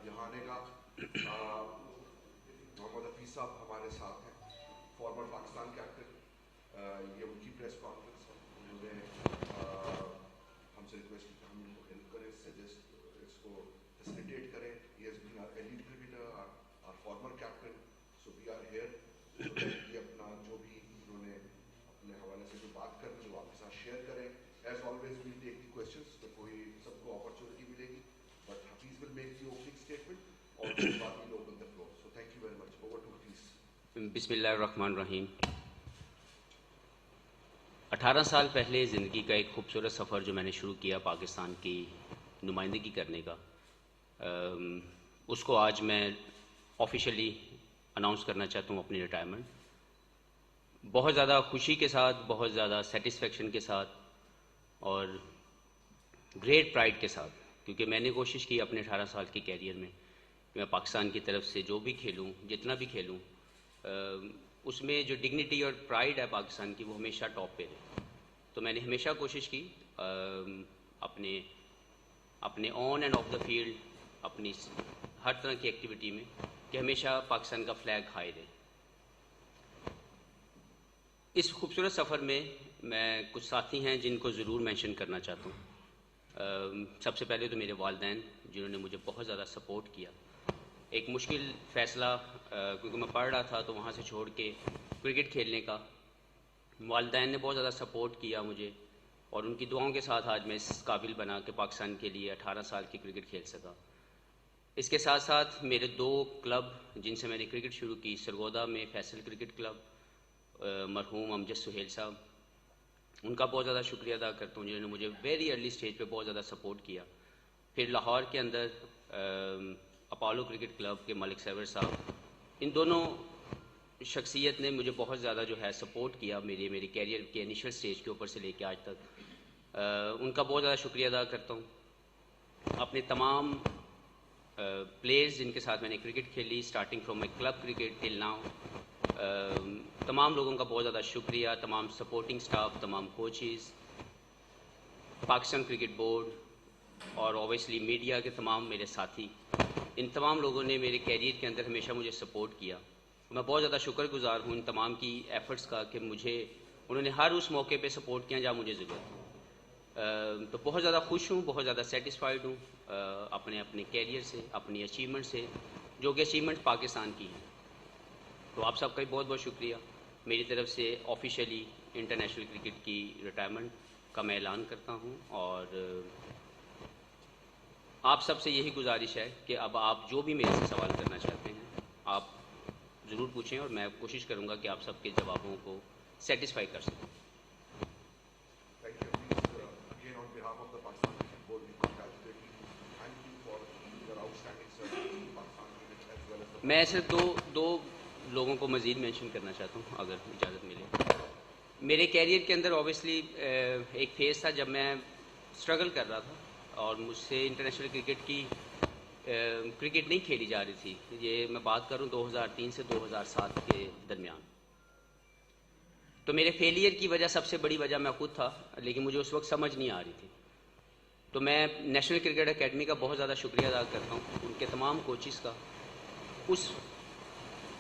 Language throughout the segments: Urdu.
یہاں آنے کا. محمد حفیظ صاحب ہمارے ساتھ ہیں, فارمر پاکستان کیپٹن. یہ ان کی پریس کانفرنس ہے. انہوں نے ہم سے ریکویسٹ کی کہ ہم ان کو ہیلپ کریں, سجیسٹ اس کو فیسیلیٹیٹ کریں. He has been our elite cricketer, our former captain, so we are here so that یہ اپنا جو بھی انہوں نے اپنے حوالے سے جو بات کرنی ہے وہ آپ کے ساتھ شیئر کریں. As always we'll take the questions, تو کوئی سب کو اپرچونیٹی ملے گی, but Hafeez will make the opening statement اور اس کے بعد we'll open the floor. So thank you very much. Over to Hafeez. بسم اللہ الرحمن الرحیم. 18 سال پہلے زندگی کا ایک خوبصورت سفر جو میں نے شروع کیا پاکستان کی نمائندگی کرنے کا, اس کو آج میں آفیشلی اناؤنس کرنا چاہتا ہوں اپنی ریٹائرمنٹ. بہت زیادہ خوشی کے ساتھ, بہت زیادہ سیٹسفیکشن کے ساتھ اور گریٹ پرائڈ کے ساتھ, کیونکہ میں نے کوشش کی اپنے 18 سال کے کیریئر میں کہ میں پاکستان کی طرف سے جو بھی کھیلوں, جتنا بھی کھیلوں, اس میں جو ڈگنیٹی اور پرائڈ ہے پاکستان کی وہ ہمیشہ ٹاپ پہ رہے. تو میں نے ہمیشہ کوشش کی اپنے on and of the field, اپنی ہر طرح کی ایکٹیویٹی میں, کہ ہمیشہ پاکستان کا فلیگ ہائی رہے. اس خوبصورت سفر میں کچھ ساتھی ہیں جن کو ضرور مینشن کرنا چاہتا ہوں. سب سے پہلے تو میرے والدین جنہوں نے مجھے بہت زیادہ سپورٹ کیا. ایک مشکل فیصلہ, کیونکہ میں پڑھ رہا تھا تو وہاں سے چھوڑ کے کرکٹ کھیلنے کا, والدین نے بہت زیادہ سپورٹ کیا مجھے, اور ان کی دعاؤں کے ساتھ آج میں اس قابل بنا کہ پاکستان کے لیے 18 سال کی کرکٹ کھیل سکا. اس کے ساتھ ساتھ میرے 2 کلب جن سے میں نے کرکٹ شروع کی, سرگودا میں فیصل کرکٹ کلب, مرحوم امجد سہیل صاحب, ان کا بہت زیادہ شکریہ ادا کرتا ہوں جنہوں نے مجھے ویری ارلی سٹیج پہ بہت زیادہ سپورٹ کیا. پھر لاہور کے اندر اپولو کرکٹ کلب کے ملک سیور صاحب, ان دونوں شخصیت نے مجھے بہت زیادہ جو ہے سپورٹ کیا میری کیریئر کے انیشل سٹیج کے اوپر سے لے کے آج تک. ان کا بہت زیادہ شکریہ ادا کرتا ہوں. اپنے تمام پلیئرز جن کے ساتھ میں نے کرکٹ کھیلی, starting from my club cricket till now, تمام لوگوں کا بہت زیادہ شکریہ. تمام سپورٹنگ سٹاف, تمام کوچز, پاکستان کرکٹ بورڈ اور اوبیسلی میڈیا کے تمام میرے ساتھی, ان تمام لوگوں نے میرے کیریئر کے اندر ہمیشہ مجھے سپورٹ کیا. میں بہت زیادہ شکر گزار ہوں ان تمام کی ایفرٹس کا کہ انہوں نے ہر اس موقع پہ سپورٹ کیا جہاں مجھے ضرورت تھی. تو بہت زیادہ خوش ہوں, بہت زیادہ سیٹسفائیڈ ہوں اپنے کیریئر سے, اپنی اچیومنٹ سے, جو کہ اچیومنٹ پاکستان کی ہیں. تو آپ سب کا بہت بہت شکریہ. میری طرف سے آفیشیلی انٹرنیشنل کرکٹ کی ریٹائرمنٹ کا میں اعلان کرتا ہوں, اور آپ سب سے یہی گزارش ہے کہ اب آپ جو بھی میرے سے سوال کرنا چاہتے ہیں آپ ضرور پوچھیں, اور میں کوشش کروں گا کہ آپ سب کے جوابوں کو سیٹسفائی کر سکوں. میں صرف دو لوگوں کو مزید مینشن کرنا چاہتا ہوں اگر اجازت ملے. میرے کیریئر کے اندر اوبیسلی ایک فیز تھا جب میں اسٹرگل کر رہا تھا اور مجھ سے انٹرنیشنل کرکٹ نہیں کھیلی جا رہی تھی. یہ میں بات کروں 2003 سے 2007 کے درمیان. تو میرے فیلئر کی وجہ, سب سے بڑی وجہ میں خود تھا, لیکن مجھے اس وقت سمجھ نہیں آ رہی تھی. تو میں نیشنل کرکٹ اکیڈمی کا بہت زیادہ شکریہ ادا کرتا ہوں, ان کے تمام کوچز کا, اس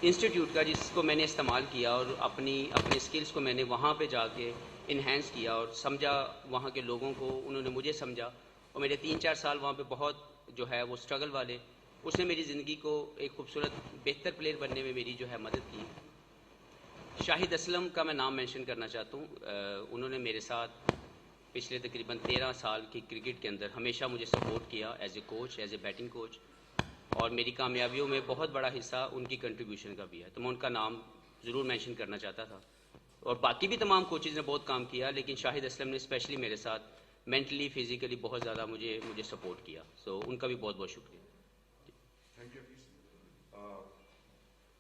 انسٹیٹیوٹ کا جس کو میں نے استعمال کیا, اور اپنے سکلز کو میں نے وہاں پہ جا کے انہینس کیا اور سمجھا وہاں کے لوگوں کو, انہوں نے مجھے سمجھا, اور میرے 3-4 سال وہاں پہ بہت جو ہے وہ اسٹرگل والے, اس نے میری زندگی کو ایک خوبصورت بہتر پلیئر بننے میں میری جو ہے مدد کی. شاہد اسلم کا میں نام مینشن کرنا چاہتا ہوں. انہوں نے میرے ساتھ پچھلے تقریباً 13 سال کی کرکٹ کے اندر ہمیشہ مجھے سپورٹ کیا as a coach, as a batting coach, اور میری کامیابیوں میں بہت بڑا حصہ ان کی کنٹریبیوشن کا بھی ہے. تو میں ان کا نام ضرور مینشن کرنا چاہتا تھا. اور باقی بھی تمام کوچز نے بہت کام کیا, لیکن شاہد اسلم نے اسپیشلی میرے ساتھ مینٹلی فزیکلی بہت زیادہ مجھے سپورٹ کیا. سو ان کا بھی بہت بہت شکریہ. Thank you Hafeez.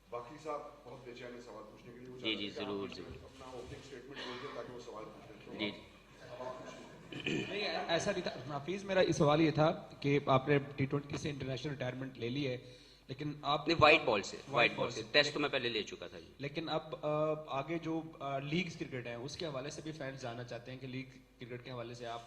باقی صاحب بہت بے چین سوال پوچھنے کے لیے. جی ضرور اپنا اوپننگ اسٹیٹمنٹ بول دیں تاکہ وہ سوال پوچھیں. جی نہیں ایسا نہیں تھا حفیظ, میرا سوال یہ تھا کہ آپ نے T20 سے انٹرنیشنل ریٹائرمنٹ لے لی ہے, لیکن آپ نے وائٹ بال سے ٹیسٹ تو میں پہلے لے چکا تھا. لیکن اب آگے جو لیگز کرکٹ ہیں اس کے حوالے سے بھی فینس جاننا چاہتے ہیں کہ لیگ کرکٹ کے حوالے سے آپ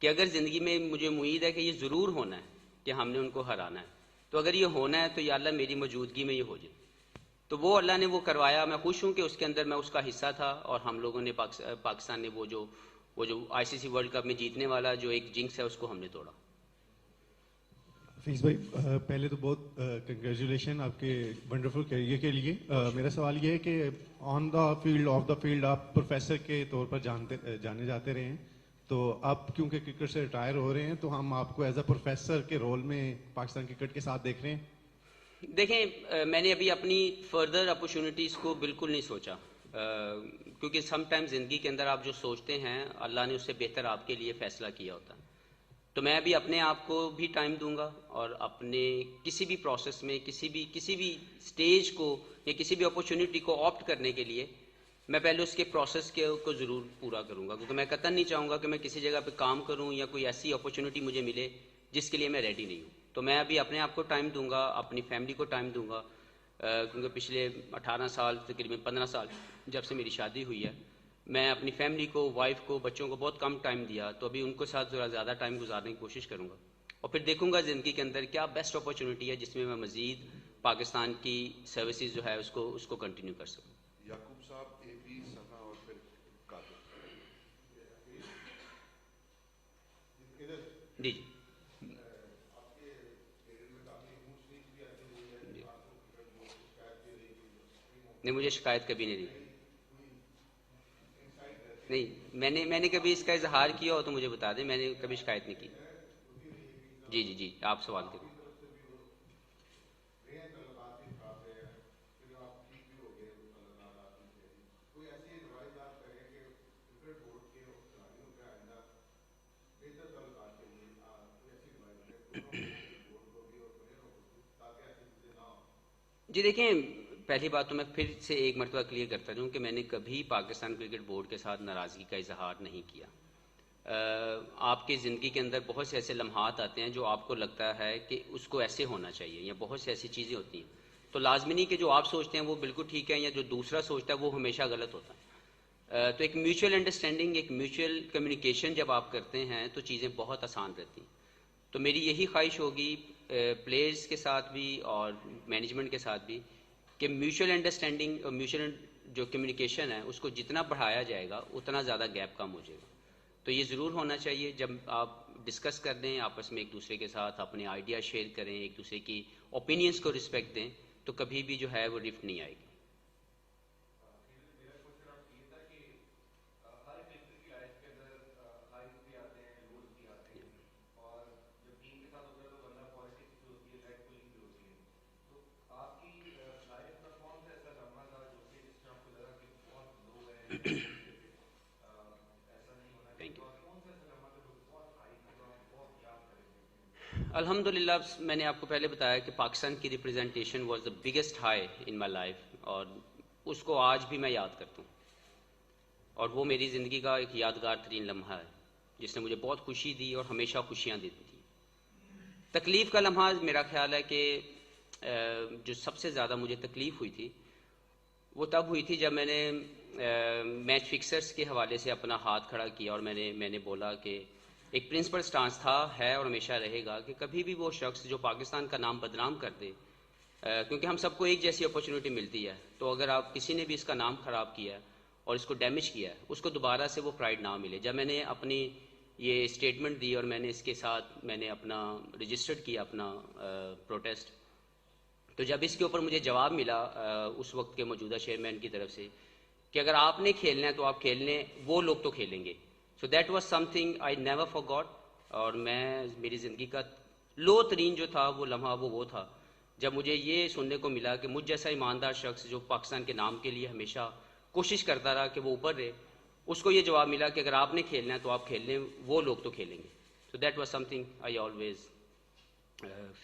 کہ اگر زندگی میں مجھے امید ہے کہ یہ ضرور ہونا ہے کہ ہم نے ان کو ہرانا ہے، تو اگر یہ ہونا ہے تو یا اللہ میری موجودگی میں یہ ہو جائے. تو وہ اللہ نے وہ کروایا. میں خوش ہوں کہ اس کے اندر میں اس کا حصہ تھا، اور ہم لوگوں نے پاکستان نے وہ جو آئی سی سی ورلڈ کپ میں جیتنے والا جو ایک جنکس ہے اس کو ہم نے توڑا. حفیظ بھائی پہلے تو بہت کنگریچولیشن آپ کے ونڈرفل کیریئر کے لیے. میرا سوال یہ ہے کہ on the field of the field آپ پروفیسر کے طور پر جانے جاتے رہے ہیں، تو آپ کیونکہ کرکٹ سے ریٹائر ہو رہے ہیں تو ہم آپ کو ایز اے پروفیسر کے رول میں پاکستان کرکٹ کے ساتھ دیکھ رہے ہیں. دیکھیں میں نے ابھی اپنی فردر اپرچونیٹیز کو بالکل نہیں سوچا، کیونکہ سم ٹائم زندگی کے اندر آپ جو سوچتے ہیں اللہ نے اس سے بہتر آپ کے لیے فیصلہ کیا ہوتا ہے. تو میں ابھی اپنے آپ کو بھی ٹائم دوں گا، اور اپنے کسی بھی پروسیس میں کسی بھی سٹیج کو یا کسی بھی اپرچونیٹی کو آپٹ کرنے کے لیے میں پہلے اس کے پروسیس کو ضرور پورا کروں گا، کیونکہ میں قطعاً نہیں چاہوں گا کہ میں کسی جگہ پہ کام کروں یا کوئی ایسی اپرچونیٹی مجھے ملے جس کے لیے میں ریڈی نہیں ہوں. تو میں ابھی اپنے آپ کو ٹائم دوں گا، اپنی فیملی کو ٹائم دوں گا، کیونکہ پچھلے 18 سال تقریباً 15 سال جب سے میری شادی ہوئی ہے میں اپنی فیملی کو، وائف کو، بچوں کو بہت کم ٹائم دیا. تو ابھی ان کے ساتھ ذرا زیادہ ٹائم گزارنے کی کوشش کروں گا، اور پھر دیکھوں گا زندگی کے اندر کیا بیسٹ اپرچونیٹی ہے جس میں مزید پاکستان کی سروسز جو ہے اس کو کنٹینیو کر سکوں. یعقوب صاحب، اے پی، ثنا اور پھر قادر. جی جی نہیں، مجھے شکایت کبھی نہیں دی. نہیں، میں نے کبھی اس کا اظہار کیا ہو تو مجھے بتا دیں، میں نے کبھی شکایت نہیں کی. جی جی جی آپ سوال کریں. جی دیکھیں، پہلی بات تو میں پھر سے ایک مرتبہ کلیئر کرتا ہوں کہ میں نے کبھی پاکستان کرکٹ بورڈ کے ساتھ ناراضگی کا اظہار نہیں کیا. آپ کی زندگی کے اندر بہت سے ایسے لمحات آتے ہیں جو آپ کو لگتا ہے کہ اس کو ایسے ہونا چاہیے، یا بہت سی ایسی چیزیں ہوتی ہیں، تو لازمی نہیں کہ جو آپ سوچتے ہیں وہ بالکل ٹھیک ہے یا جو دوسرا سوچتا ہے وہ ہمیشہ غلط ہوتا ہے. تو ایک میوچل انڈرسٹینڈنگ، ایک میوچل کمیونیکیشن جب آپ کرتے ہیں تو چیزیں بہت آسان رہتی ہیں. تو میری یہی خواہش ہوگی پلیئرز کے ساتھ بھی اور مینجمنٹ کے ساتھ بھی کہ میوچل انڈرسٹینڈنگ اور میوچل جو کمیونیکیشن ہے اس کو جتنا بڑھایا جائے گا اتنا زیادہ گیپ کم ہو جائے گا. تو یہ ضرور ہونا چاہیے جب آپ ڈسکس کر دیں آپس میں، ایک دوسرے کے ساتھ اپنے آئیڈیا شیئر کریں، ایک دوسرے کی اوپینینس کو رسپیکٹ دیں، تو کبھی بھی جو ہے وہ رفٹ نہیں آئے گی. الحمدللہ میں نے آپ کو پہلے بتایا کہ پاکستان کی representation was the biggest high in my life, اور اس کو آج بھی میں یاد کرتا ہوں، اور وہ میری زندگی کا ایک یادگار ترین لمحہ ہے جس نے مجھے بہت خوشی دی اور ہمیشہ خوشیاں دیتی تھی. تکلیف کا لمحہ میرا خیال ہے کہ جو سب سے زیادہ مجھے تکلیف ہوئی تھی وہ تب ہوئی تھی جب میں نے میچ فکسرز کے حوالے سے اپنا ہاتھ کھڑا کیا، اور میں نے بولا کہ ایک پرنسپل سٹانس تھا، ہے اور ہمیشہ رہے گا کہ کبھی بھی وہ شخص جو پاکستان کا نام بدنام کر دے، کیونکہ ہم سب کو ایک جیسی اپرچونیٹی ملتی ہے، تو اگر آپ کسی نے بھی اس کا نام خراب کیا ہے اور اس کو ڈیمیج کیا ہے، اس کو دوبارہ سے وہ پرائڈ نہ ملے. جب میں نے اپنی یہ اسٹیٹمنٹ دی اور میں نے اس کے ساتھ میں نے اپنا رجسٹرڈ کیا اپنا پروٹیسٹ، تو جب اس کے اوپر مجھے جواب ملا اس وقت کے موجودہ چیئرمین کی طرف سے کہ اگر آپ نے کھیلنا ہے تو آپ کھیل لیں، وہ لوگ تو کھیلیں گے. So that was something I never forgot. اور میری زندگی کا لو ترین جو تھا وہ لمحہ وہ تھا جب مجھے یہ سننے کو ملا کہ مجھ جیسا ایماندار شخص جو پاکستان کے نام کے لیے ہمیشہ کوشش کرتا رہا کہ وہ اوپر رہے، اس کو یہ جواب ملا کہ اگر آپ نے کھیلنا ہے تو آپ کھیل لیں، وہ لوگ تو کھیلیں گے. So that was something I always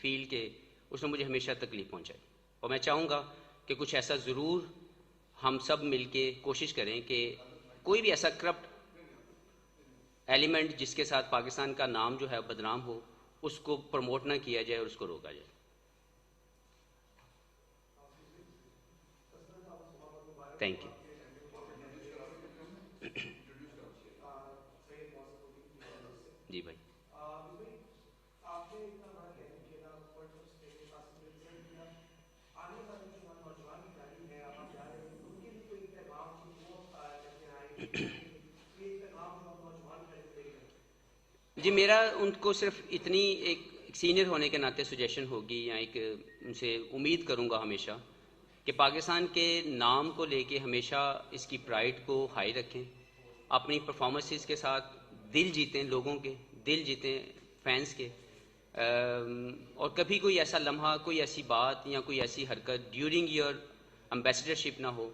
feel کہ اس نے مجھے ہمیشہ تکلیف پہنچائی. اور میں چاہوں گا کہ کچھ ایسا ضرور ہم سب مل کے کوشش کریں کہ کوئی بھی ایسا کرپٹ ایلیمنٹ جس کے ساتھ پاکستان کا نام جو ہے بدنام ہو، اس کو پروموٹ نہ کیا جائے اور اس کو روکا جائے. Thank you. جی بھائی. جی میرا ان کو صرف اتنی ایک سینئر ہونے کے ناطے سجیشن ہوگی یا ایک ان سے امید کروں گا ہمیشہ کہ پاکستان کے نام کو لے کے ہمیشہ اس کی پرائڈ کو ہائی رکھیں، اپنی پرفارمنسز کے ساتھ دل جیتیں، لوگوں کے دل جیتیں، فینس کے، اور کبھی کوئی ایسا لمحہ، کوئی ایسی بات یا کوئی ایسی حرکت ڈیورنگ یور امبیسڈرشپ نہ ہو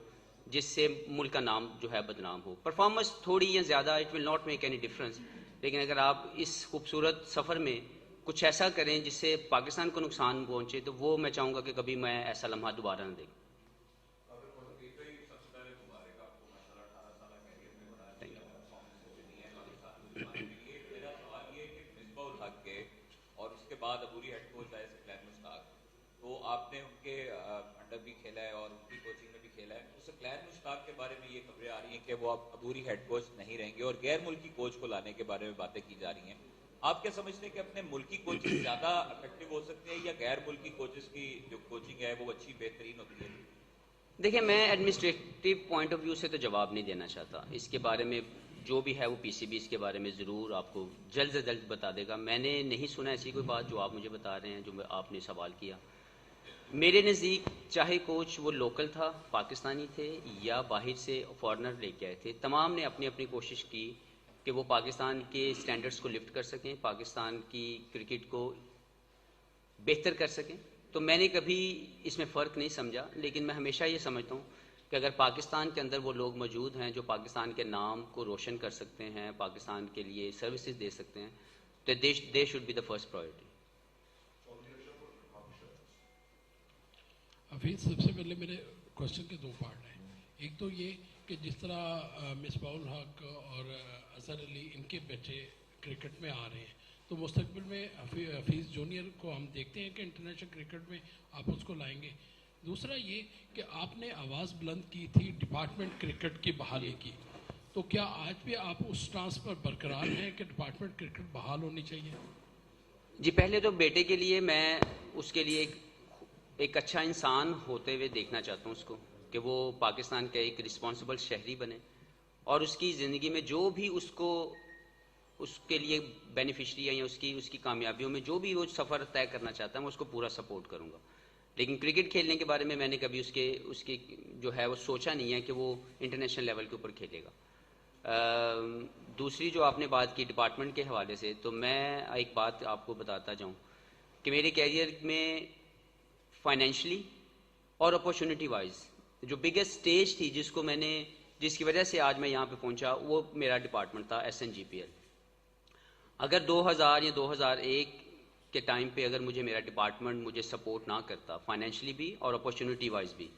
جس سے ملک کا نام جو ہے بدنام ہو. پرفارمنس تھوڑی یا زیادہ it will not make any difference, لیکن اگر آپ اس خوبصورت سفر میں کچھ ایسا کریں جس سے پاکستان کو نقصان پہنچے تو وہ میں چاہوں گا کہ کبھی میں ایسا لمحہ دوبارہ نہ دیکھوں. اور اس کے بعد عبوری ہیڈ کوچ آئے سکلیر مشتاق، تو آپ نے ان کے انڈر بھی کھیلا ہے اور ان کی کوچنگ میں بھی کھیلا ہے. تو سکلیر مشتاق کے بارے میں یہ خبریں آ رہی ہیں کہ وہ اب عبوری ہیڈ کوچ نہیں رہیں گے اور غیر ملکی کوچ کو لانے کے بارے میں باتیں کی جا رہی ہیں. آپ کیا سمجھتے ہیں کہ اپنے ملکی کوچز زیادہ افیکٹو ہو سکتے ہیں یا غیر ملکی کوچز کی جو کوچنگ ہے وہ اچھی بہترین ہوتی ہے؟ دیکھیں میں ایڈمنسٹریٹو پوائنٹ آف ویو سے تو جواب نہیں دینا چاہتا. اس کے بارے میں جو بھی ہے وہ پی سی بی اس کے بارے میں ضرور آپ کو جلد سے جلد بتا دے گا. میں نے نہیں سنا ایسی کوئی بات جو آپ مجھے بتا رہے ہیں، جو آپ نے سوال کیا. میرے نزدیک چاہے کوچ وہ لوکل تھا، پاکستانی تھے یا باہر سے فارنر لے کے آئے تھے، تمام نے اپنی اپنی کوشش کی کہ وہ پاکستان کے سٹینڈرڈز کو لفٹ کر سکیں، پاکستان کی کرکٹ کو بہتر کر سکیں. تو میں نے کبھی اس میں فرق نہیں سمجھا، لیکن میں ہمیشہ یہ سمجھتا ہوں کہ اگر پاکستان کے اندر وہ لوگ موجود ہیں جو پاکستان کے نام کو روشن کر سکتے ہیں، پاکستان کے لیے سروسز دے سکتے ہیں، تو they should be the first priority. Hafeez, سب سے پہلے میرے کوشچن کے دو پارٹ ہیں. ایک تو یہ کہ جس طرح مصباح الحق اور اظہر علی ان کے بچے کرکٹ میں آ رہے ہیں، تو مستقبل میں حفیظ جونیئر کو ہم دیکھتے ہیں کہ انٹرنیشنل کرکٹ میں آپ اس کو لائیں گے. دوسرا یہ کہ آپ نے آواز بلند کی تھی ڈپارٹمنٹ کرکٹ کی بحالی کی، تو کیا آج بھی آپ اس سٹانس پر برقرار ہیں کہ ڈپارٹمنٹ کرکٹ بحال ہونی چاہیے؟ جی پہلے تو بیٹے کے لیے میں اس کے لیے ایک اچھا انسان ہوتے ہوئے دیکھنا چاہتا ہوں اس کو، کہ وہ پاکستان کا ایک رسپانسبل شہری بنے اور اس کی زندگی میں جو بھی اس کو اس کے لیے بینیفیشری ہے یا اس کی کامیابیوں میں جو بھی وہ سفر طے کرنا چاہتا ہے میں اس کو پورا سپورٹ کروں گا. لیکن کرکٹ کھیلنے کے بارے میں نے کبھی اس کی جو ہے وہ سوچا نہیں ہے کہ وہ انٹرنیشنل لیول کے اوپر کھیلے گا. دوسری جو آپ نے بات کی ڈپارٹمنٹ کے حوالے سے، تو میں ایک بات آپ کو بتاتا جاؤں کہ میرے کیریئر میں فائنینشلی اور اپورچونٹی وائز جو بگیسٹ اسٹیج تھی جس کی وجہ سے آج میں یہاں پہ پہنچا، وہ میرا ڈپارٹمنٹ تھا SNGPL. اگر 2000 یا 2001 کے ٹائم پہ اگر میرا ڈپارٹمنٹ مجھے سپورٹ نہ کرتا فائنینشلی بھی اور اپورچونٹی وائز بھی،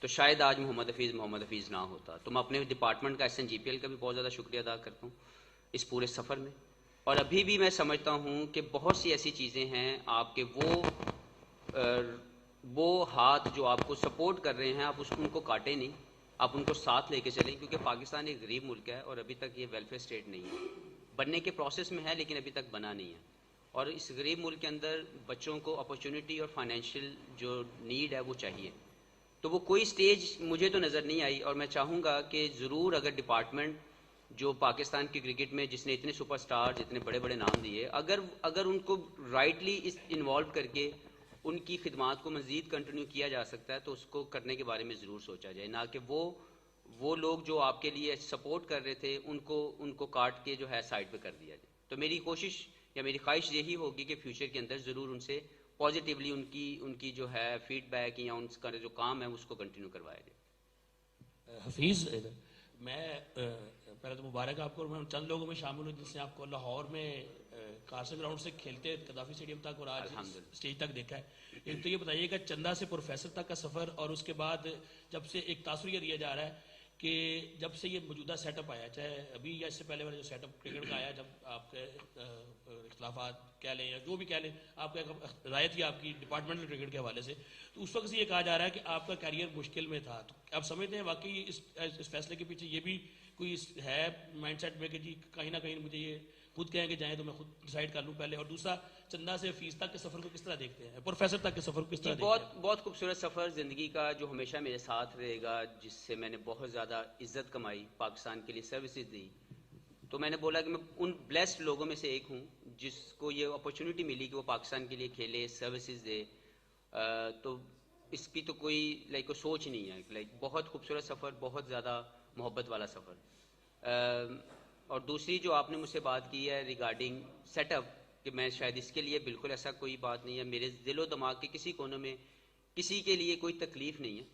تو شاید آج محمد حفیظ نہ ہوتا. تو میں اپنے ڈپارٹمنٹ کا SNGPL کا بھی بہت زیادہ شکریہ ادا کرتا ہوں اس پورے سفر میں. اور ابھی بھی میں سمجھتا ہوں کہ بہت سی ایسی چیزیں ہیں آپ کے وہ ہاتھ جو آپ کو سپورٹ کر رہے ہیں، آپ ان کو کاٹیں نہیں، آپ ان کو ساتھ لے کے چلیں، کیونکہ پاکستان ایک غریب ملک ہے اور ابھی تک یہ ویلفیئر اسٹیٹ نہیں ہے. بننے کے پروسیس میں ہے لیکن ابھی تک بنا نہیں ہے. اور اس غریب ملک کے اندر بچوں کو اپورچونٹی اور فائنینشیل جو نیڈ ہے وہ چاہیے. تو وہ کوئی سٹیج مجھے تو نظر نہیں آئی، اور میں چاہوں گا کہ ضرور اگر ڈپارٹمنٹ جو پاکستان کی کرکٹ میں جس نے اتنے سپر سٹار اتنے بڑے بڑے نام دیے، اگر ان کو رائٹلی انوالو کر کے ان کی خدمات کو مزید کنٹینیو کیا جا سکتا ہے تو اس کو کرنے کے بارے میں ضرور سوچا جائے، نہ کہ وہ لوگ جو آپ کے لیے سپورٹ کر رہے تھے ان کو کاٹ کے جو ہے سائڈ پہ کر دیا جائے. تو میری کوشش یا میری خواہش یہی ہوگی کہ فیوچر کے اندر ضرور ان سے پازیٹیولی ان کی جو ہے فیڈ بیک یا ان کا جو کام ہے اس کو کنٹینیو کروایا جائے. حفیظ، میں پہلے تو مبارک آپ کو، میں چند لوگوں میں شامل ہوں جس نے آپ کو لاہور میں کارسن گراؤنڈ سے کھیلتے قذافی اسٹیڈیم تک اور آج اسٹیج تک دیکھا ہے. ایک تو یہ بتائیے کہ چندہ سے پروفیسر تک کا سفر، اور اس کے بعد جب سے ایک تاثر یہ دیا جا رہا ہے کہ جب سے یہ موجودہ سیٹ اپ آیا، چاہے ابھی یا اس سے پہلے والا جو سیٹ اپ کرکٹ کا آیا، جب آپ کے اختلافات کہہ لیں یا جو بھی کہہ لیں، آپ کا رائے تھی آپ کی ڈپارٹمنٹل کرکٹ کے حوالے سے، تو اس وقت سے یہ کہا جا رہا ہے کہ آپ کا کیریئر مشکل میں تھا. تو آپ سمجھتے ہیں واقعی اس فیصلے کے پیچھے یہ بھی کوئی ہے مائنڈ سیٹ میں کہ جی کہیں نہ کہیں مجھے یہ خود کہیں کہ جائیں تو میں خود ڈیسائیڈ کر لوں پہلے؟ اور دوسرا، چندہ سے فیس تک کے سفر کو کس طرح دیکھتے ہیں، پروفیسر تک کے سفر کو کس طرح دیکھتے ہیں؟ بہت خوبصورت سفر زندگی کا جو ہمیشہ میرے ساتھ رہے گا، جس سے میں نے بہت زیادہ عزت کمائی، پاکستان کے لیے سروسز دی. تو میں نے بولا کہ میں ان بلیسڈ لوگوں میں سے ایک ہوں جس کو یہ اپرچونٹی ملی کہ وہ پاکستان کے لیے کھیلے, سروسز دے. تو اس کی تو کوئی لائک سوچ نہیں ہے. لائک بہت خوبصورت سفر, بہت زیادہ محبت والا سفر. اور دوسری جو آپ نے مجھ سے بات کی ہے ریگارڈنگ سیٹ اپ, کہ میں شاید اس کے لیے بالکل ایسا کوئی بات نہیں ہے. میرے دل و دماغ کے کسی کونے میں کسی کے لیے کوئی تکلیف نہیں ہے.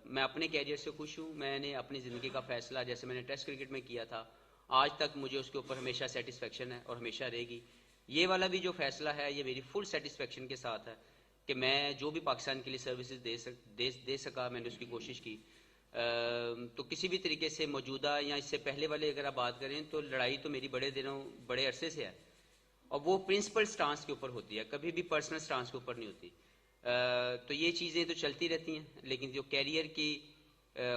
میں اپنے کیریئر سے خوش ہوں. میں نے اپنی زندگی کا فیصلہ جیسے میں نے ٹیسٹ کرکٹ میں کیا تھا, آج تک مجھے اس کے اوپر ہمیشہ سیٹسفیکشن ہے اور ہمیشہ رہے گی. یہ والا بھی جو فیصلہ ہے یہ میری فل سیٹسفیکشن کے ساتھ ہے کہ میں جو بھی پاکستان کے لیے سروسز دے سکا میں نے اس کی کوشش کی. تو کسی بھی طریقے سے موجودہ یا اس سے پہلے والے اگر آپ بات کریں تو لڑائی تو میری بڑے عرصے سے ہے, اور وہ پرنسپل سٹانس کے اوپر ہوتی ہے, کبھی بھی پرسنل سٹانس کے اوپر نہیں ہوتی. تو یہ چیزیں تو چلتی رہتی ہیں, لیکن جو کیریئر کی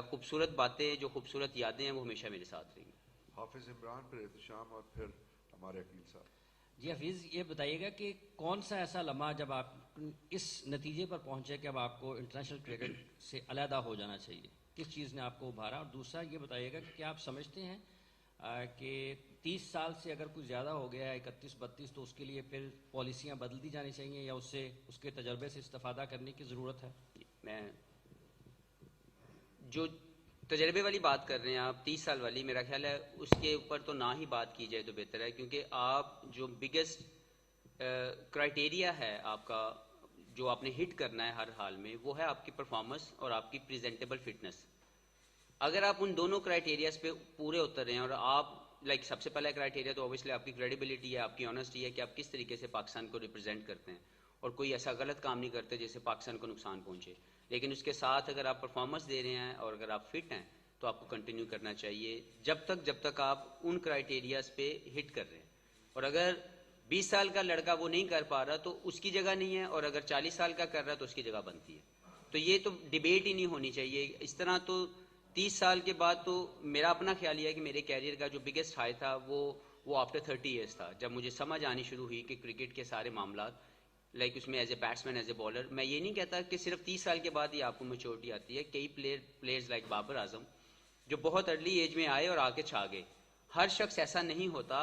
خوبصورت باتیں, جو خوبصورت یادیں ہیں وہ ہمیشہ میرے ساتھ رہیں گی. حافظ عمران, پھر احتشام, اور پھر ہمارے عقیل صاحب. جی حفیظ, یہ بتائیے گا کہ کون سا ایسا لمحہ جب آپ اس نتیجے پر پہنچے کہ اب آپ کو انٹرنیشنل کرکٹ سے علیحدہ ہو جانا چاہیے, کس چیز نے آپ کو ابھارا؟ اور دوسرا یہ بتائیے گا کہ کیا آپ سمجھتے ہیں کہ 30 سال سے اگر کچھ زیادہ ہو گیا ہے 31-32 تو اس کے لیے پھر پالیسیاں بدل دی جانی چاہیے یا اس کے تجربے سے استفادہ کرنے کی ضرورت ہے؟ میں جو تجربے والی بات کر رہے ہیں آپ 30 سال والی, میرا خیال ہے اس کے اوپر تو نہ ہی بات کی جائے تو بہتر ہے, کیونکہ آپ جو بگیسٹ کرائٹیریا ہے آپ کا جو آپ نے ہٹ کرنا ہے ہر حال میں, وہ ہے آپ کی پرفارمنس اور آپ کی پریزنٹیبل فٹنس. اگر آپ ان دونوں کرائٹیریاز پہ پورے اتر رہے ہیں, اور آپ لائک سب سے پہلا کرائٹیریا تو اوبیسلی آپ کی کریڈیبلٹی ہے, آپ کی آنیسٹی ہے کہ آپ کس طریقے سے پاکستان کو ریپرزینٹ کرتے ہیں اور کوئی ایسا غلط کام نہیں کرتے جس سے پاکستان کو نقصان پہنچے. لیکن اس کے ساتھ اگر آپ پرفارمنس دے رہے ہیں اور اگر آپ فٹ ہیں تو آپ کو کنٹینیو کرنا چاہیے جب تک آپ ان کرائٹیریاز پہ ہٹ کر رہے ہیں. اور اگر 20 سال کا لڑکا وہ نہیں کر پا رہا تو اس کی جگہ نہیں ہے, اور اگر 40 سال کا کر رہا ہے تو اس کی جگہ بنتی ہے. تو یہ تو ڈیبیٹ ہی نہیں ہونی چاہیے اس طرح. تو 30 سال کے بعد تو میرا اپنا خیال یہ ہے کہ میرے کیریئر کا جو بگیسٹ ہائی تھا وہ آفٹر 30 ایئرس تھا, جب مجھے سمجھ آنی شروع ہوئی کہ کرکٹ کے سارے معاملات لائک اس میں as a batsman, as a bowler. میں یہ نہیں کہتا کہ صرف 30 سال کے بعد ہی آپ کو میچورٹی آتی ہے. کئی پلیئرز لائک بابر اعظم جو بہت ارلی ایج میں آئے اور آ کے چھا گئے. ہر شخص ایسا نہیں ہوتا.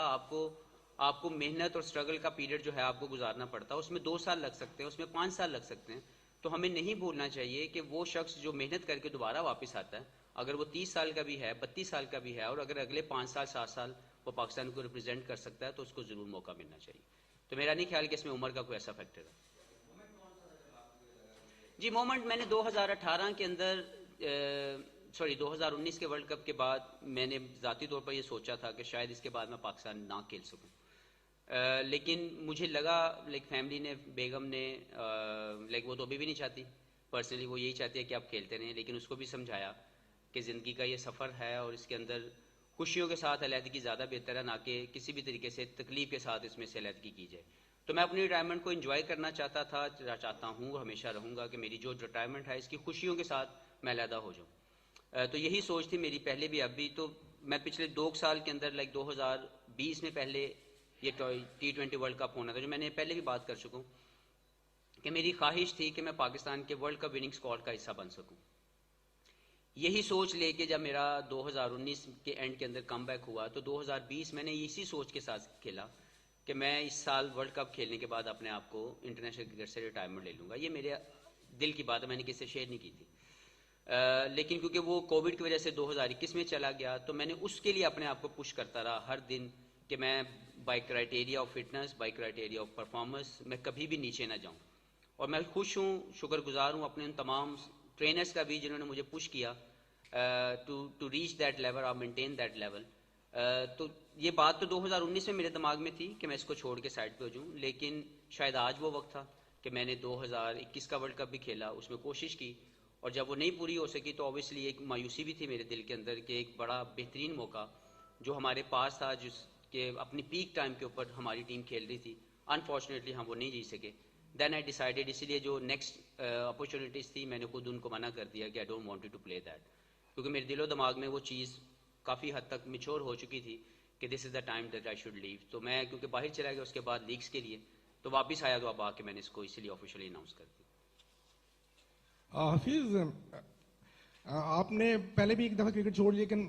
آپ کو محنت اور اسٹرگل کا پیریڈ جو ہے آپ کو گزارنا پڑتا ہے, اس میں 2 سال لگ سکتے ہیں, اس میں 5 سال لگ سکتے ہیں. تو ہمیں نہیں بھولنا چاہیے کہ وہ شخص جو محنت کر کے دوبارہ واپس آتا ہے, اگر وہ 30 سال کا بھی ہے, 32 سال کا بھی ہے, اور اگر اگلے 5 سال 7 سال وہ پاکستان کو ریپرزینٹ کر سکتا ہے تو اس کو ضرور موقع ملنا چاہیے. تو میرا نہیں خیال کہ اس میں عمر کا کوئی ایسا فیکٹر ہے. جی مومنٹ میں نے 2018 کے اندر 2019 کے ورلڈ کپ کے بعد میں نے ذاتی طور پر یہ سوچا تھا کہ شاید اس کے بعد میں پاکستان نہ کھیل سکوں. لیکن مجھے لگا لائک فیملی نے, بیگم نے, لائک وہ تو ابھی بھی نہیں چاہتی, پرسنلی وہ یہی چاہتی ہے کہ آپ کھیلتے رہیں. لیکن اس کو بھی سمجھایا کہ زندگی کا یہ سفر ہے اور اس کے اندر خوشیوں کے ساتھ علیحدگی زیادہ بہتر ہے, نہ کہ کسی بھی طریقے سے تکلیف کے ساتھ اس میں سے علیحدگی کی جائے. تو میں اپنی ریٹائرمنٹ کو انجوائے کرنا چاہتا ہوں اور ہمیشہ رہوں گا کہ میری جو ریٹائرمنٹ ہے اس کی خوشیوں کے ساتھ میں علیحدہ ہو جاؤں. تو یہی سوچ تھی میری پہلے بھی, اب بھی. تو میں پچھلے 2 سال کے اندر لائک 2020 میں پہلے یہ T20 ورلڈ کپ ہونا تھا, جو میں نے پہلے بھی بات کر چکوں کہ میری خواہش تھی کہ میں پاکستان کے ورلڈ کپ وننگ اسکواڈ کا حصہ بن سکوں. یہی سوچ لے کے جب میرا 2019 کے اینڈ کے اندر کم بیک ہوا تو 2020 میں نے اسی سوچ کے ساتھ کھیلا کہ میں اس سال ورلڈ کپ کھیلنے کے بعد اپنے آپ کو انٹرنیشنل کرکٹ سے ریٹائرمنٹ لے لوں گا. یہ میرے دل کی بات ہے, میں نے کسی سے شیئر نہیں کی تھی. لیکن کیونکہ وہ کووڈ کی وجہ سے 2021 میں چلا گیا تو میں نے اس کے لیے اپنے آپ کو پش کرتا رہا ہر دن کہ میں by criteria of fitness, by criteria of performance میں کبھی بھی نیچے نہ جاؤں. اور میں خوش ہوں, شکر گزار ہوں اپنے ان تمام ٹرینرز کا بھی جنہوں نے مجھے پش کیا ٹو ریچ دیٹ لیول اور مینٹین دیٹ لیول. تو یہ بات تو 2019 میں میرے دماغ میں تھی کہ میں اس کو چھوڑ کے سائڈ پہ ہو جاؤں, لیکن شاید آج وہ وقت تھا کہ میں نے 2021 کا ورلڈ کپ بھی کھیلا, اس میں کوشش کی, اور جب وہ نہیں پوری ہو سکی تو اوبیسلی ایک مایوسی بھی تھی میرے دل کے اندر کہ ایک بڑا بہترین موقع جو ہمارے پاس تھا, جس کے اپنی پیک ٹائم کے اوپر ہماری ٹیم کھیل رہی تھی, انفارچونیٹلی ہم وہ نہیں جی سکے. دین آئی ڈیسائیڈیڈ, اسی لیے جو نیکسٹ اپرچونیٹیز تھی میں نے خود ان کو منع کر دیا کہ I don't want to play that, کیونکہ میرے دل و دماغ میں وہ چیز کافی حد تک میچور ہو چکی تھی کہ this is the time that I should leave. تو میں کیونکہ باہر چلا گیا اس کے بعد لیگس کے لیے, تو واپس آیا تو اب آ کے میں نے اس کو اسی لیے آفیشلی اناؤنس کر دیا. حفیظ, آپ نے پہلے بھی ایک دفعہ کرکٹ چھوڑ, لیکن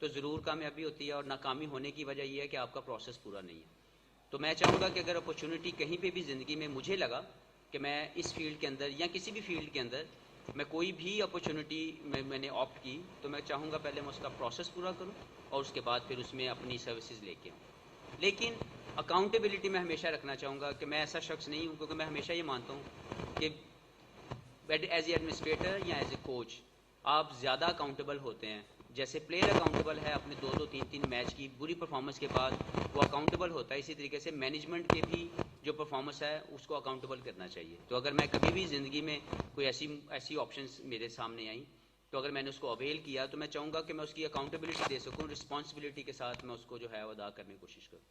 تو ضرور کامیابی ہوتی ہے, اور ناکامی ہونے کی وجہ یہ ہے کہ آپ کا پروسیس پورا نہیں ہے. تو میں چاہوں گا کہ اگر اپرچونٹی کہیں پہ بھی زندگی میں مجھے لگا کہ میں اس فیلڈ کے اندر یا کسی بھی فیلڈ کے اندر میں کوئی بھی اپرچونٹی میں نے آپٹ کی, تو میں چاہوں گا پہلے میں اس کا پروسیس پورا کروں اور اس کے بعد پھر اس میں اپنی سروسز لے کے آؤں. لیکن اکاؤنٹیبلٹی میں ہمیشہ رکھنا چاہوں گا کہ میں ایسا شخص نہیں ہوں, کیونکہ میں ہمیشہ یہ مانتا ہوں کہ ایز اے ایڈمنسٹریٹر یا ایز اے کوچ آپ زیادہ اکاؤنٹیبل ہوتے ہیں. جیسے پلیئر اکاؤنٹیبل ہے اپنے 2-3 میچ کی بری پرفارمنس کے بعد, وہ اکاؤنٹیبل ہوتا ہے, اسی طریقے سے مینجمنٹ کے بھی جو پرفارمنس ہے اس کو اکاؤنٹیبل کرنا چاہیے. تو اگر میں کبھی بھی زندگی میں کوئی ایسی آپشنس میرے سامنے آئیں, تو اگر میں نے اس کو اویل کیا تو میں چاہوں گا کہ میں اس کی اکاؤنٹیبلٹی دے سکوں, رسپانسبلٹی کے ساتھ میں اس کو جو ہے وہ ادا کرنے کی کوشش کروں.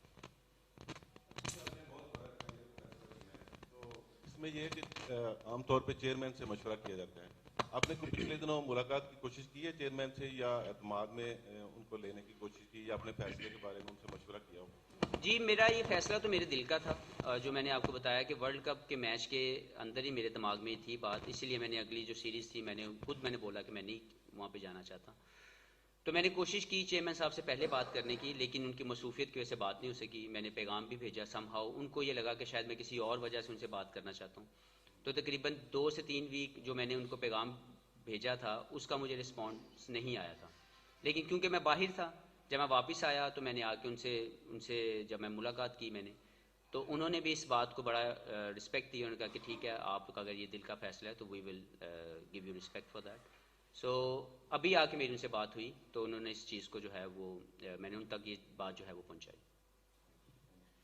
اس میں یہ ہے کہ عام طور پہ چیئرمین سے مشورہ کیا جاتا ہے. آپ نے پچھلے دنوں ملاقات کی کوشش کی ہے چیئرمین سے, یا اعتماد میں ان کو لینے کی کوشش کی, یا اپنے فیصلے کے بارے میں ان سے مشورہ کیا ہو؟ جی, میرا یہ فیصلہ تو میرے دل کا تھا, جو میں نے آپ کو بتایا کہ ورلڈ کپ کے میچ کے اندر ہی میرے دماغ میں تھی بات, اسی لیے میں نے اگلی جو سیریز تھی میں نے بولا کہ میں نہیں وہاں پہ جانا چاہتا. تو میں نے کوشش کی چیئرمین صاحب سے پہلے بات کرنے کی, لیکن ان کی مصروفیت کی وجہ سے بات نہیں ہو سکی. میں نے پیغام بھی بھیجا, سم ہاؤ ان کو یہ لگا کہ شاید میں کسی اور وجہ سے ان سے بات کرنا چاہتا ہوں. تو تقریباً 2 سے 3 ویک جو میں نے ان کو پیغام بھیجا تھا اس کا مجھے رسپانس نہیں آیا تھا. لیکن کیونکہ میں باہر تھا, جب میں واپس آیا تو میں نے آ کے ان سے جب میں ملاقات کی میں نے, تو انہوں نے بھی اس بات کو بڑا رسپیکٹ دی. انہوں نے کہا کہ ٹھیک ہے, آپ کا اگر یہ دل کا فیصلہ ہے تو we will give you respect for that. So ابھی آ کے میری ان سے بات ہوئی تو انہوں نے اس چیز کو جو ہے وہ میں نے ان تک یہ بات جو ہے وہ پہنچائی.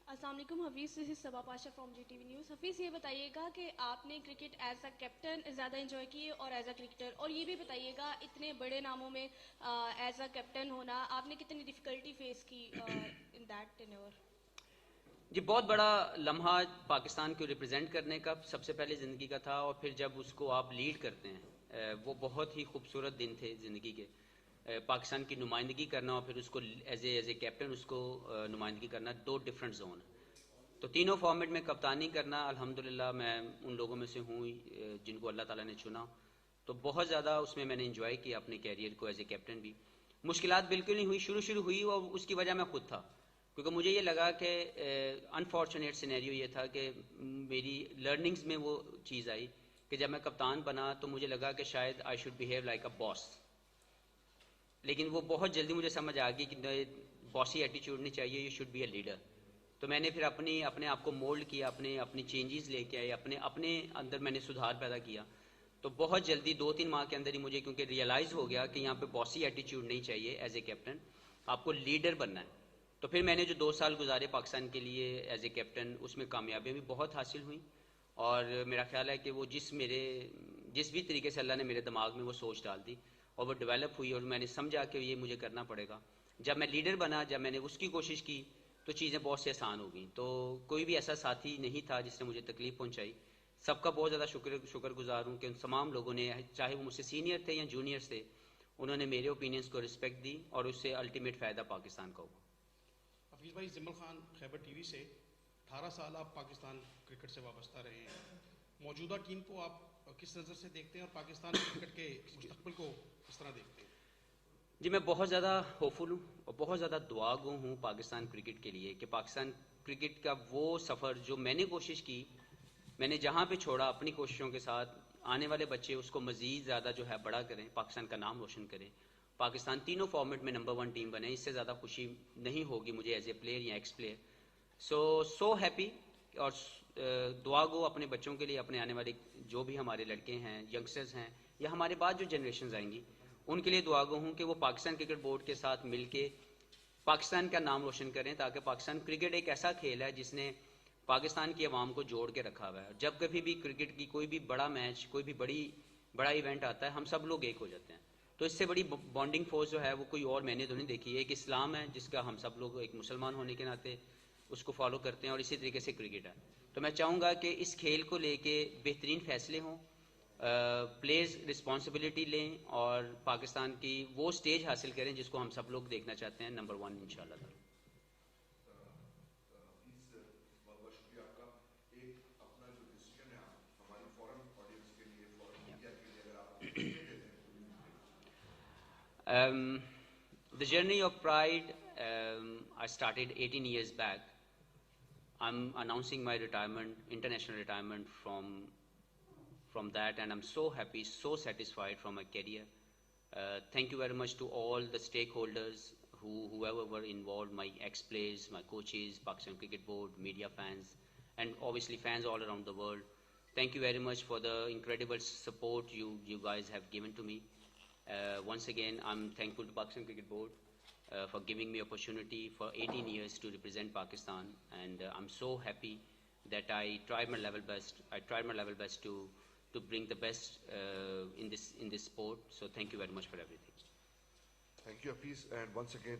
السلام علیکم Hafeez, this is Saba Pasha from G T V news. Hafeez یہ بتائیے گا کہ آپ نے کرکٹ ایز اے کیپٹن زیادہ انجوائے کی اور ایز اے کرکٹر, اور یہ بھی بتائیے گا اتنے بڑے ناموں میں ایز اے کیپٹن ہونا آپ نے کتنی ڈیفیکلٹی فیس کی ان دیٹ ٹینیور؟ جی, بہت بڑا لمحہ پاکستان کو ریپرزینٹ کرنے کا سب سے پہلے زندگی کا تھا, اور پھر جب اس کو آپ لیڈ کرتے ہیں وہ بہت ہی خوبصورت دن تھے زندگی کے. پاکستان کی نمائندگی کرنا اور پھر اس کو ایز اے کیپٹن اس کو نمائندگی کرنا, 2 ڈفرینٹ زون ہیں. تو تینوں فارمیٹ میں کپتانی کرنا الحمدللہ میں ان لوگوں میں سے ہوں جن کو اللہ تعالیٰ نے چنا, تو بہت زیادہ اس میں نے انجوائے کیا اپنے کیریئر کو ایز اے کیپٹن بھی. مشکلات بالکل نہیں ہوئی, شروع ہوئی, اور اس کی وجہ میں خود تھا, کیونکہ مجھے یہ لگا کہ انفارچونیٹ سینیریو یہ تھا کہ میری لرننگز میں وہ چیز آئی کہ جب میں کپتان بنا تو مجھے لگا کہ شاید I should behave like a boss, لیکن وہ بہت جلدی مجھے سمجھ آ گئی کہ باسی ایٹیچیوڈ نہیں چاہیے, you should be a leader. تو میں نے پھر اپنے آپ کو مولڈ کیا, اپنی چینجز لے کے آئے, اپنے اندر میں نے سدھار پیدا کیا. تو بہت جلدی 2-3 ماہ کے اندر ہی مجھے کیونکہ ریئلائز ہو گیا کہ یہاں پہ باسی ایٹیچیوڈ نہیں چاہیے ایز اے کیپٹن, آپ کو لیڈر بننا ہے. تو پھر میں نے جو 2 سال گزارے پاکستان کے لیے ایز اے کیپٹن, اس میں کامیابیاں بھی بہت حاصل ہوئیں, اور میرا خیال ہے کہ وہ جس بھی طریقے سے اللہ نے میرے دماغ میں وہ سوچ ڈال دی اور وہ ڈیولپ ہوئی, اور میں نے سمجھا کہ یہ مجھے کرنا پڑے گا. جب میں لیڈر بنا, جب میں نے اس کی کوشش کی تو چیزیں بہت سے آسان ہو گئیں. تو کوئی بھی ایسا ساتھی نہیں تھا جس نے مجھے تکلیف پہنچائی. سب کا بہت زیادہ شکر گزار ہوں کہ ان تمام لوگوں نے, چاہے وہ مجھ سے سینئر تھے یا جونیئر تھے, انہوں نے میرے اوپینینز کو رسپیکٹ دی, اور اس سے الٹیمیٹ فائدہ پاکستان کا ہوا. حفیظ بھائی, زمل خان خیبر ٹی وی سے. 18 سال آپ پاکستان کرکٹ سے وابستہ رہے ہیں, موجودہ ٹیم کو آپ کس نظر سے دیکھتے ہیں اور پاکستان کرکٹ کے مستقبل کو کس طرح دیکھتے ہیں؟ جی, میں بہت زیادہ ہوپفل ہوں اور بہت زیادہ دعا گو ہوں پاکستان کرکٹ کے لیے کہ پاکستان کرکٹ کا وہ سفر جو میں نے کوشش کی, میں نے جہاں پہ چھوڑا اپنی کوششوں کے ساتھ, آنے والے بچے اس کو مزید زیادہ جو ہے بڑا کریں, پاکستان کا نام روشن کریں, پاکستان تینوں فارمیٹ میں نمبر 1 ٹیم بنے. اس سے زیادہ خوشی نہیں ہوگی مجھے ایز اے پلیئر یا ایکس پلیئر. سو ہیپی, اور دعا گو اپنے بچوں کے لیے, اپنے آنے والے جو بھی ہمارے لڑکے ہیں, ینگسٹرز ہیں, یا ہمارے بعد جو جنریشنز آئیں گی, ان کے لیے دعا گو ہوں کہ وہ پاکستان کرکٹ بورڈ کے ساتھ مل کے پاکستان کا نام روشن کریں, تاکہ پاکستان کرکٹ ایک ایسا کھیل ہے جس نے پاکستان کی عوام کو جوڑ کے رکھا ہوا ہے. جب کبھی بھی کرکٹ کی کوئی بھی بڑا میچ, کوئی بھی بڑا ایونٹ آتا ہے, ہم سب لوگ ایک ہو جاتے ہیں. تو اس سے بڑی بانڈنگ فورس جو ہے وہ کوئی اور میں نے تو نہیں دیکھی. ایک اسلام ہے جس کا ہم سب لوگ ایک مسلمان ہونے کے ناطے اس کو فالو کرتے ہیں, اور اسی طریقے سے کرکٹ ہے. تو میں چاہوں گا کہ اس کھیل کو لے کے بہترین فیصلے ہوں, پلیئرز رسپانسبلٹی لیں, اور پاکستان کی وہ سٹیج حاصل کریں جس کو ہم سب لوگ دیکھنا چاہتے ہیں, نمبر 1 انشاءاللہ تعالی. The journey of pride, I started 18 years back. I'm announcing my retirement, international retirement from that, and I'm so happy, so satisfied from my career. Thank you very much to all the stakeholders, whoever were involved, my ex-players, my coaches, Pakistan Cricket Board, media fans, and obviously fans all around the world. Thank you very much for the incredible support you guys have given to me. Once again, I'm thankful to Pakistan Cricket Board for giving me opportunity for 18 years to represent Pakistan, and I'm so happy that I tried my level best. I tried my level best to bring the best in this sport. So thank you very much for everything. Thank you, Hafiz, and once again,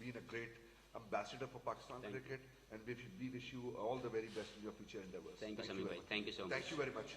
been a great ambassador for Pakistan cricket, and we wish you all the very best in your future endeavors. Thank you, Samir bhai. Thank you so much. Thank you very much.